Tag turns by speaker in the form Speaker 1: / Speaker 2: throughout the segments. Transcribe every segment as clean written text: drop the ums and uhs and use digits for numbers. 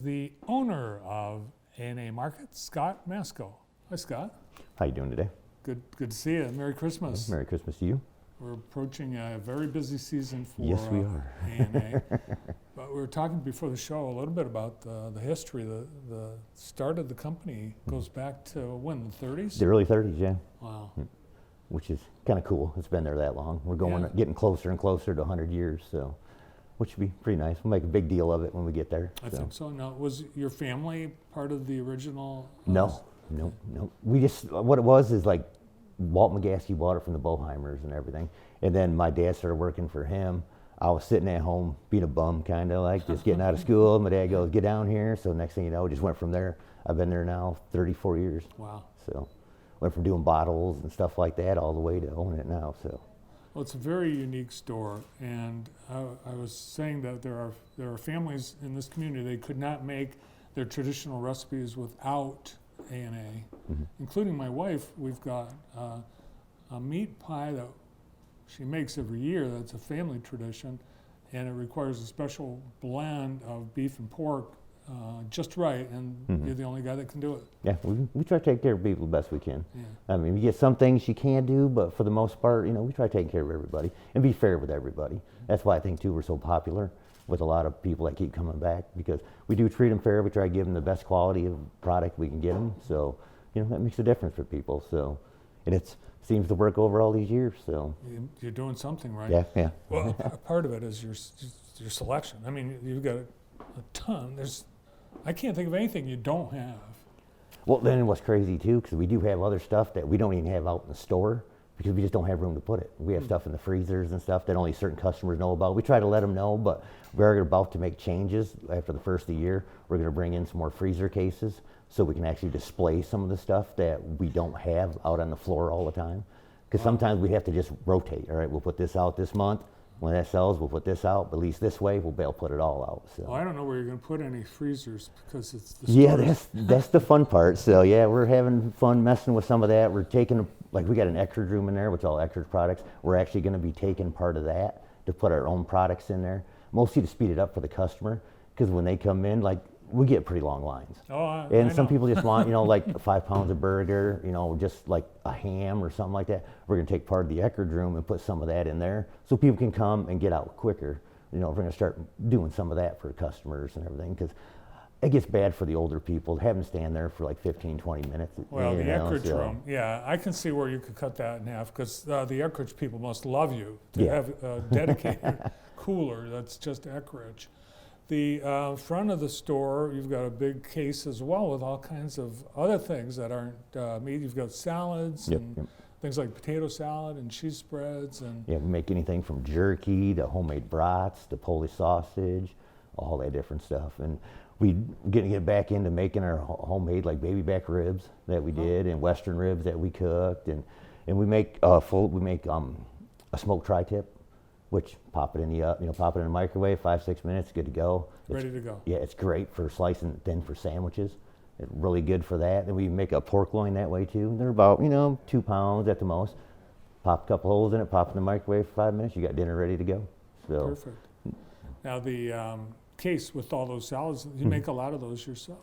Speaker 1: The owner of A&A Market, Scott Mascho. Hi, Scott.
Speaker 2: How you doing today?
Speaker 1: Good to see you. Merry Christmas.
Speaker 2: Merry Christmas to you.
Speaker 1: We're approaching a very busy season for
Speaker 2: Yes, we are.
Speaker 1: A&A. But we were talking before the show a little bit about the history. The start of the company goes back to when, the 30s?
Speaker 2: The early 30s, yeah.
Speaker 1: Wow.
Speaker 2: Which is kind of cool. It's been there that long. We're getting closer and closer to 100 years, so which would be pretty nice. We'll make a big deal of it when we get there.
Speaker 1: I think so. Now, was your family part of the original?
Speaker 2: No. We just, what it was is like Walt McGaskey bought it from the Boheimers and everything. And then my dad started working for him. I was sitting at home being a bum, kind of like just getting out of school. My dad goes, get down here. So next thing you know, just went from there. I've been there now 34 years.
Speaker 1: Wow.
Speaker 2: So went from doing bottles and stuff like that all the way to owning it now. So.
Speaker 1: Well, it's a very unique store, and I was saying that there are families in this community, they could not make their traditional recipes without A&A, including my wife. We've got a meat pie that she makes every year. That's a family tradition, and it requires a special blend of beef and pork just right, and you're the only guy that can do it.
Speaker 2: Yeah, we try to take care of people the best we can.
Speaker 1: Yeah.
Speaker 2: I mean, we get some things you can't do, but for the most part, we try to take care of everybody and be fair with everybody. That's why I think, too, we're so popular with a lot of people that keep coming back, because we do treat them fair. We try to give them the best quality of product we can get them. So, that makes a difference for people. So, and it seems to work over all these years. So
Speaker 1: you're doing something right.
Speaker 2: Yeah.
Speaker 1: Well, part of it is your selection. I mean, you've got a ton. I can't think of anything you don't have.
Speaker 2: Well, then what's crazy too, because we do have other stuff that we don't even have out in the store because we just don't have room to put it. We have stuff in the freezers and stuff that only certain customers know about. We try to let them know, but we're about to make changes after the first of the year. We're going to bring in some more freezer cases so we can actually display some of the stuff that we don't have out on the floor all the time. Because sometimes we have to just rotate. All right, we'll put this out this month. When that sells, we'll put this out, but at least this way, we'll be able to put it all out. So.
Speaker 1: Well, I don't know where you're going to put any freezers because it's the
Speaker 2: Yeah, that's the fun part. So yeah, we're having fun messing with some of that. We're taking, we got an Eckrich room in there, which is all Eckrich products. We're actually going to be taking part of that to put our own products in there, mostly to speed it up for the customer, because when they come in, we get pretty long lines.
Speaker 1: I
Speaker 2: some
Speaker 1: know.
Speaker 2: people just want, like 5 pounds of burger, just like a ham or something like that. We're going to take part of the Eckrich room and put some of that in there so people can come and get out quicker. We're going to start doing some of that for customers and everything, because it gets bad for the older people to have them stand there for like 15, 20 minutes.
Speaker 1: Well, the Eckrich room, yeah, I can see where you could cut that in half, because the Eckrich people must love you to have a dedicated cooler that's just Eckrich. The front of the store, you've got a big case as well with all kinds of other things that aren't meat. You've got salads and things like potato salad and cheese spreads. And
Speaker 2: we make anything from jerky to homemade brats to Polish sausage, all that different stuff. And we're going to get back into making our homemade baby back ribs that we did, and Western ribs that we cooked. And we make a smoked tri-tip, which pop it in the microwave, 5-6 minutes, good to go.
Speaker 1: Ready to go.
Speaker 2: Yeah, it's great for slicing it thin for sandwiches. It's really good for that. And we make a pork loin that way too. They're about 2 pounds at the most. Pop a couple holes in it, pop it in the microwave for 5 minutes. You got dinner ready to go. So
Speaker 1: perfect. Now the case with all those salads, you make a lot of those yourself?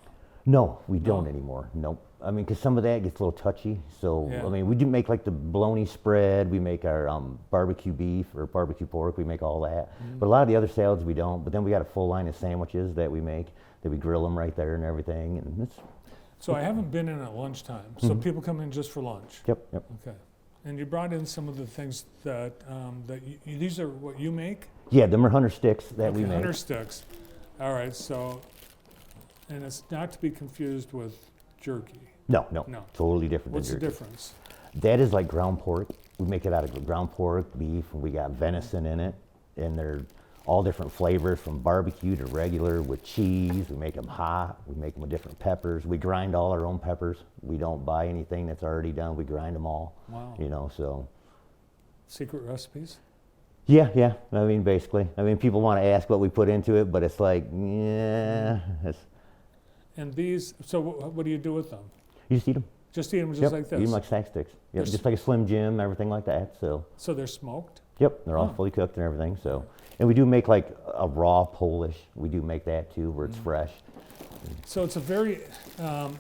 Speaker 2: No, we don't anymore. Nope. I mean, because some of that gets a little touchy. So, I mean, we do make the bologna spread. We make our barbecue beef or barbecue pork. We make all that. But a lot of the other salads we don't. But then we got a full line of sandwiches that we make, that we grill them right there and everything. And
Speaker 1: so I haven't been in at lunchtime. So people come in just for lunch?
Speaker 2: Yep.
Speaker 1: Okay. And you brought in some of the things that, these are what you make?
Speaker 2: Yeah, them are hunter sticks that we make.
Speaker 1: Hunter sticks. All right, so, and it's not to be confused with jerky.
Speaker 2: No. Totally different.
Speaker 1: What's the difference?
Speaker 2: That is like ground pork. We make it out of ground pork, beef, and we got venison in it. And they're all different flavors, from barbecue to regular with cheese. We make them hot. We make them with different peppers. We grind all our own peppers. We don't buy anything that's already done. We grind them all.
Speaker 1: Wow.
Speaker 2: So.
Speaker 1: Secret recipes?
Speaker 2: Yeah. I mean, basically. I mean, people want to ask what we put into it, but it's like, yeah.
Speaker 1: And these, so what do you do with them?
Speaker 2: You just eat them.
Speaker 1: Just eat them just like this?
Speaker 2: Eat them like snack sticks. Yep, just like a Slim Jim, everything like that. So
Speaker 1: they're smoked?
Speaker 2: Yep, they're all fully cooked and everything. So, and we do make a raw Polish. We do make that too, where it's fresh.
Speaker 1: So it's a very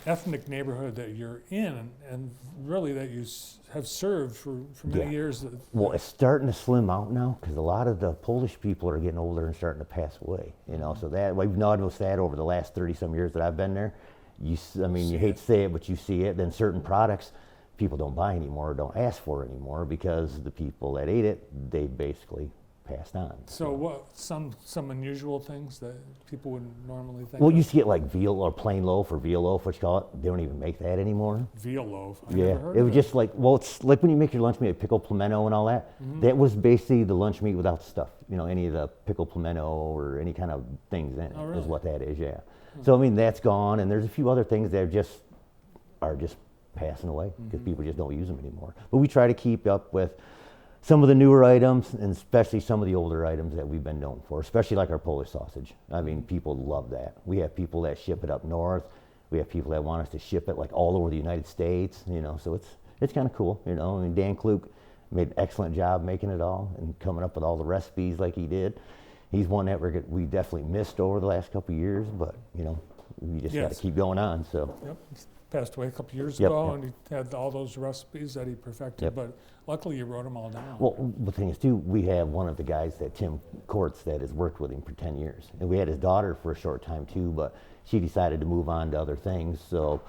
Speaker 1: ethnic neighborhood that you're in, and really that you have served for many
Speaker 2: Yeah.
Speaker 1: years.
Speaker 2: Well, it's starting to slim out now because a lot of the Polish people are getting older and starting to pass away. You know, so that we've noticed that over the last 30-some years that I've been there. I mean, you hate to say it, but you see it. Then certain products people don't buy anymore, or don't ask for anymore because the people that ate it, they basically passed on.
Speaker 1: So what some unusual things that people wouldn't normally think
Speaker 2: Well,
Speaker 1: of?
Speaker 2: you used to get like veal or plain loaf or veal loaf, what you call it. They don't even make that anymore.
Speaker 1: Veal loaf. I
Speaker 2: Yeah,
Speaker 1: never heard
Speaker 2: it
Speaker 1: of
Speaker 2: was just like, well, it's like when you make your lunch meat, like pickled pimento and all that. That was basically the lunch meat without the stuff. You know, any of the pickled pimento or any kind of things in it
Speaker 1: Oh, really?
Speaker 2: is what that is. Yeah. So I mean, that's gone, and there's a few other things that are just passing away because people just don't use them anymore. But we try to keep up with some of the newer items, and especially some of the older items that we've been known for, especially like our Polish sausage. I mean, people love that. We have people that ship it up north. We have people that want us to ship it like all over the United States, you know, so it's kind of cool, you know. I mean, Dan Kluk made an excellent job making it all and coming up with all the recipes like he did. He's one that we definitely missed over the last couple of years, but, you know, we just got
Speaker 1: Yes.
Speaker 2: to keep going on, so.
Speaker 1: Yep. Passed away a couple years
Speaker 2: Yep,
Speaker 1: ago,
Speaker 2: yep.
Speaker 1: and he had all those recipes that he perfected.
Speaker 2: Yep.
Speaker 1: But luckily, you wrote them all down.
Speaker 2: Well, the thing is, too, we have one of the guys that Tim Courts that has worked with him for 10 years. And we had his daughter for a short time, too, but she decided to move on to other things. So,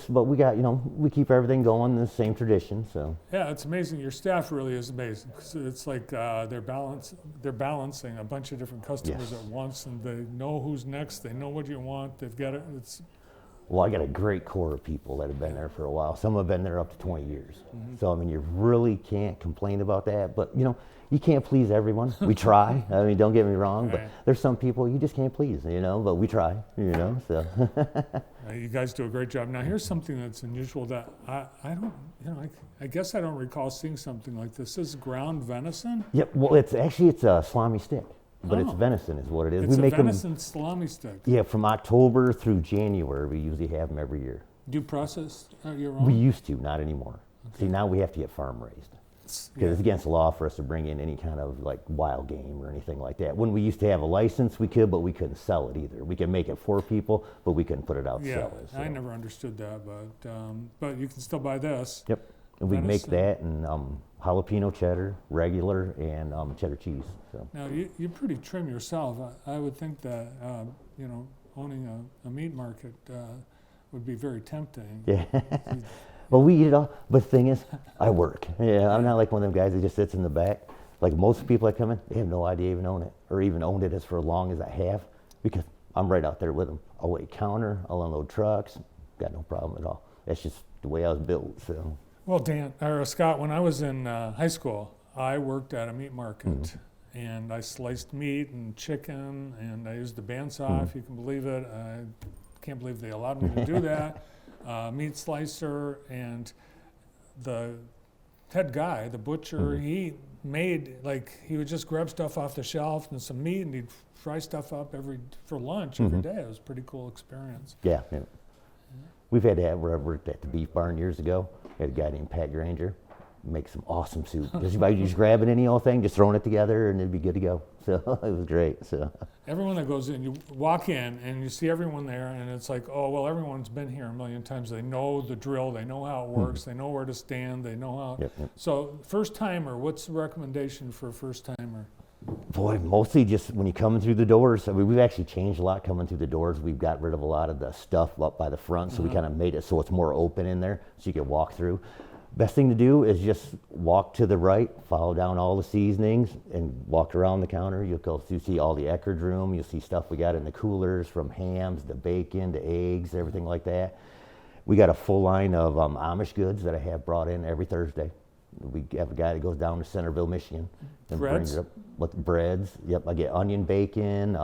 Speaker 2: but we got, you know, we keep everything going, the same tradition, so.
Speaker 1: Yeah, it's amazing. Your staff really is amazing. 'Cause it's like they're balancing a bunch of different customers
Speaker 2: Yes.
Speaker 1: at once, and they know who's next. They know what you want. They've got it.
Speaker 2: Well, I got a great core of people that have been there for a while. Some have been there up to 20 years. So, I mean, you really can't complain about that. But, you know, you can't please everyone. We try. I mean, don't get me wrong. But
Speaker 1: Right.
Speaker 2: there's some people you just can't please, you know. But we try, you know, so.
Speaker 1: You guys do a great job. Now, here's something that's unusual that I don't, you know, I guess I don't recall seeing something like this. This is ground venison.
Speaker 2: Yep, well, it's a salami stick. But it's
Speaker 1: Oh.
Speaker 2: venison is what it is.
Speaker 1: It's
Speaker 2: we
Speaker 1: a
Speaker 2: make
Speaker 1: venison salami stick.
Speaker 2: yeah, from October through January. We usually have them every year.
Speaker 1: Do you process your own?
Speaker 2: We used to, not anymore. See, now we have to get farm raised. Because it's against the law for us to bring in any kind of like wild game or anything like that. When we used to have a license, we could, but we couldn't sell it either. We could make it for people, but we couldn't put it out and
Speaker 1: Yeah,
Speaker 2: sell it. So.
Speaker 1: I never understood that, but you can still buy this.
Speaker 2: Yep. And we make
Speaker 1: Venison.
Speaker 2: that and jalapeno cheddar, regular, and cheddar cheese. So.
Speaker 1: Now, you're pretty trim yourself. I would think that, you know, owning a meat market would be very tempting.
Speaker 2: Yeah. Well, we eat it all. But the thing is, I work. Yeah, I'm not like one of them guys that just sits in the back. Like most people that come in, they have no idea even own it or even owned it as for as long as I have because I'm right out there with them. I'll wait counter, I'll unload trucks, got no problem at all. That's just the way I was built, so.
Speaker 1: Well, Scott, when I was in high school, I worked at a meat market, and I sliced meat and chicken, and I used the bandsaw, if you can believe it. I can't believe they allowed me to do that. Meat slicer, and the head guy, the butcher, he made, like, he would just grab stuff off the shelf and some meat, and he'd fry stuff up for lunch every day. It was a pretty cool experience.
Speaker 2: Yeah. We've had that where I worked at the beef barn years ago. We had a guy named Pat Granger make some awesome soup. Just by just grabbing any old thing, just throwing it together, and it'd be good to go. So it was great. So
Speaker 1: Everyone that goes in, you walk in and you see everyone there, and it's like, oh, well, everyone's been here a million times. They know the drill, they know how it works, they know where to stand, they know how.
Speaker 2: Yep.
Speaker 1: So, first timer, what's the recommendation for a first timer?
Speaker 2: boy, mostly just when you come through the doors. I mean, we've actually changed a lot coming through the doors. We've got rid of a lot of the stuff up by the front, so we kind of made it so it's more open in there, so you can walk through. Best thing to do is just walk to the right, follow down all the seasonings, and walk around the counter. You'll go through, see all the Eckerd room. You'll see stuff we got in the coolers, from hams to bacon to eggs, everything like that. We got a full line of Amish goods that I have brought in every Thursday. We have a guy that goes down to Centerville, Michigan, and brings it up with breads. Yep, I get onion bacon,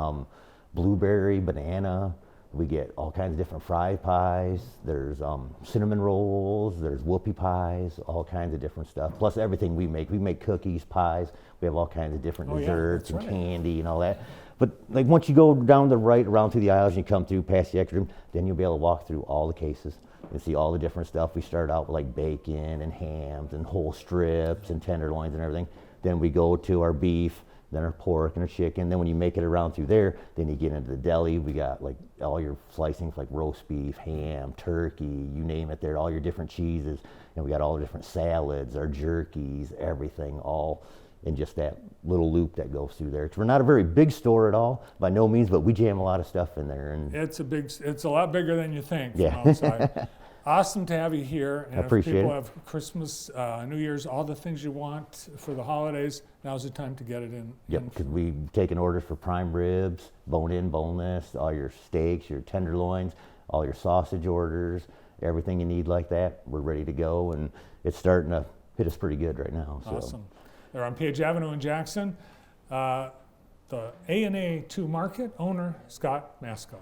Speaker 2: blueberry, banana. We get all kinds of different fry pies. There's cinnamon rolls. There's whoopie pies. All kinds of different stuff. Plus everything we make. We make cookies, pies. We have all kinds of different desserts and candy and all that. But like once you go down the right around through the aisles and you come through past the Eckerd room, then you'll be able to walk through all the cases and see all the different stuff. We start out with like bacon and hams and whole strips and tenderloins and everything. Then we go to our beef, then our pork and our chicken. Then when you make it around through there, then you get into the deli. We got like all your slicings, like roast beef, ham, turkey, you name it there, all your different cheeses. And we got all the different salads, our jerkies, everything, all in just that little loop that goes through there. We're not a very big store at all, by no means, but we jam a lot of stuff in there. And
Speaker 1: It's a lot bigger than you think from
Speaker 2: Yeah.
Speaker 1: outside. Awesome to have you here. And
Speaker 2: I appreciate
Speaker 1: if people
Speaker 2: it.
Speaker 1: have Christmas, New Year's, all the things you want for the holidays, now's the time to get it in.
Speaker 2: Yep, because we've taken orders for prime ribs, bone-in, boneless, all your steaks, your tenderloins, all your sausage orders, everything you need like that. We're ready to go, and it's starting to hit us pretty good right now. So.
Speaker 1: Awesome. They're on Page Avenue in Jackson. The A&A 2 Market owner, Scott Mascho.